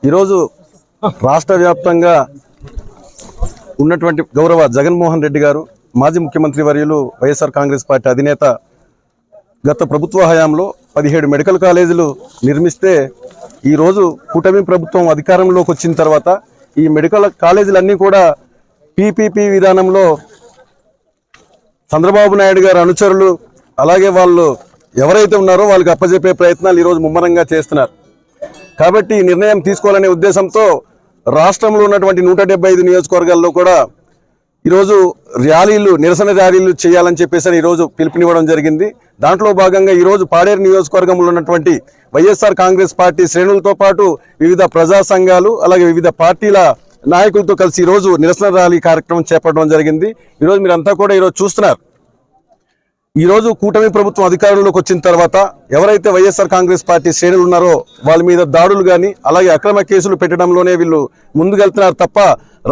ఈరోజు రాష్ట్ర వ్యాప్తంగా ఉన్నటువంటి గౌరవ జగన్మోహన్ రెడ్డి గారు మాజీ ముఖ్యమంత్రి వర్యులు వైఎస్ఆర్ కాంగ్రెస్ పార్టీ అధినేత గత ప్రభుత్వ హయాంలో 17 మెడికల్ కాలేజీలు నిర్మిస్తే ఈరోజు కూటమి ప్రభుత్వం అధికారంలోకి వచ్చిన తర్వాత ఈ మెడికల్ కాలేజీలన్నీ కూడా పీపీపీ విధానంలో చంద్రబాబు నాయుడు గారి అనుచరులు అలాగే వాళ్ళు ఎవరైతే ఉన్నారో వాళ్ళకి అప్పజెప్పే ప్రయత్నాలు ఈరోజు ముమ్మరంగా చేస్తున్నారు. కాబట్టి ఈ నిర్ణయం తీసుకోవాలనే ఉద్దేశంతో రాష్ట్రంలో ఉన్నటువంటి 175 నియోజకవర్గాల్లో కూడా ఈరోజు నిరసన ర్యాలీలు చేయాలని చెప్పేసి ఈరోజు పిలుపునివ్వడం జరిగింది. దాంట్లో భాగంగా ఈరోజు పాడేరు నియోజకవర్గంలో ఉన్నటువంటి వైఎస్ఆర్ కాంగ్రెస్ పార్టీ శ్రేణులతో పాటు వివిధ ప్రజా సంఘాలు అలాగే వివిధ పార్టీల నాయకులతో కలిసి ఈరోజు నిరసన ర్యాలీ కార్యక్రమం చేపట్టడం జరిగింది. ఈరోజు మీరంతా కూడా ఈరోజు చూస్తున్నారు. ఈరోజు కూటమి ప్రభుత్వం అధికారంలోకి వచ్చిన తర్వాత ఎవరైతే వైఎస్ఆర్ కాంగ్రెస్ పార్టీ శ్రేణులు ఉన్నారో వాళ్ళ మీద దాడులు కానీ అలాగే అక్రమ కేసులు పెట్టడంలోనే వీళ్ళు ముందుకెళ్తున్నారు తప్ప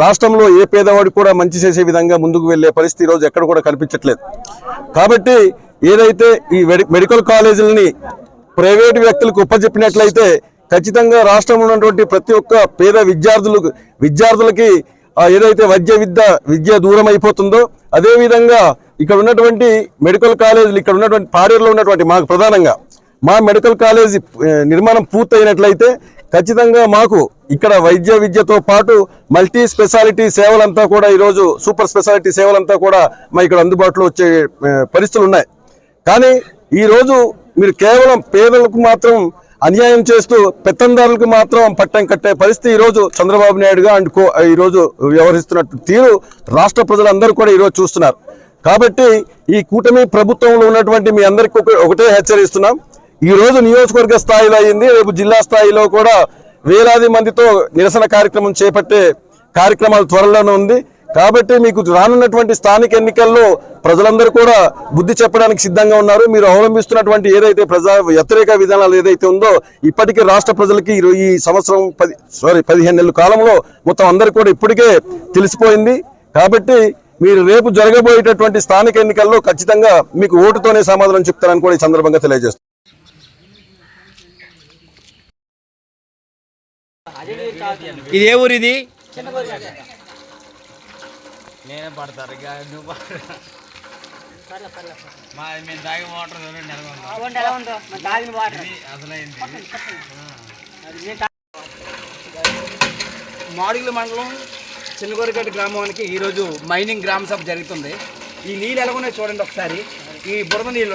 రాష్ట్రంలో ఏ పేదవాడికి కూడా మంచి చేసే విధంగా ముందుకు వెళ్లే పరిస్థితి ఈరోజు ఎక్కడ కూడా కనిపించట్లేదు. కాబట్టి ఏదైతే ఈ మెడికల్ కాలేజీలని ప్రైవేటు వ్యక్తులకు ఉపజెప్పినట్లయితే ఖచ్చితంగా రాష్ట్రంలో ఉన్నటువంటి ప్రతి ఒక్క పేద విద్యార్థులకి ఏదైతే విద్య దూరం అయిపోతుందో అదేవిధంగా ఇక్కడ ఉన్నటువంటి మెడికల్ కాలేజీలు ఇక్కడ ఉన్నటువంటి పాడేరులో ఉన్నటువంటి మాకు ప్రధానంగా మా మెడికల్ కాలేజీ నిర్మాణం పూర్తయినట్లయితే ఖచ్చితంగా మాకు ఇక్కడ విద్యతో పాటు మల్టీ స్పెషాలిటీ సేవలంతా కూడా ఈరోజు సూపర్ స్పెషాలిటీ సేవలంతా కూడా మా ఇక్కడ అందుబాటులో వచ్చే పరిస్థితులు ఉన్నాయి. కానీ ఈరోజు మీరు కేవలం పేదలకు మాత్రం అన్యాయం చేస్తూ పెత్తందారులకు మాత్రం పట్టం కట్టే పరిస్థితి ఈరోజు చంద్రబాబు నాయుడుగా ఈరోజు వ్యవహరిస్తున్నట్టు తీరు రాష్ట్ర ప్రజలందరూ కూడా ఈరోజు చూస్తున్నారు. కాబట్టి ఈ కూటమి ప్రభుత్వంలో ఉన్నటువంటి మీ అందరికీ ఒకటే హెచ్చరిస్తున్నాం. ఈ రోజు నియోజకవర్గ స్థాయిలో అయింది, రేపు జిల్లా స్థాయిలో కూడా వేలాది మందితో నిరసన కార్యక్రమం చేపట్టే కార్యక్రమాలు త్వరలోనే ఉంది. కాబట్టి మీకు రానున్నటువంటి స్థానిక ఎన్నికల్లో ప్రజలందరూ కూడా బుద్ధి చెప్పడానికి సిద్ధంగా ఉన్నారు. మీరు అవలంబిస్తున్నటువంటి ఏదైతే ప్రజా వ్యతిరేక విధానాలు ఏదైతే ఉందో ఇప్పటికే రాష్ట్ర ప్రజలకి ఈ సంవత్సరం 15 నెలల కాలంలో మొత్తం అందరికీ కూడా ఇప్పటికే తెలిసిపోయింది. కాబట్టి మీరు రేపు జరగబోయేటటువంటి స్థానిక ఎన్నికల్లో ఖచ్చితంగా మీకు ఓటుతోనే సమాధానం చెప్తారని కూడా ఈ సందర్భంగా తెలియజేస్తారు. ఇది ఏ ఊరు? ఇది నేనే పడతారు మేము తాగి వాటర్ మాడుగుల మండలం చిన్నగోరిగడ్డ గ్రామానికి ఈరోజు మైనింగ్ గ్రామ సభ జరుగుతుంది. ఈ నీళ్ళు ఎలాగొనే చూడండి ఒకసారి. ఈ బురద నీళ్ళు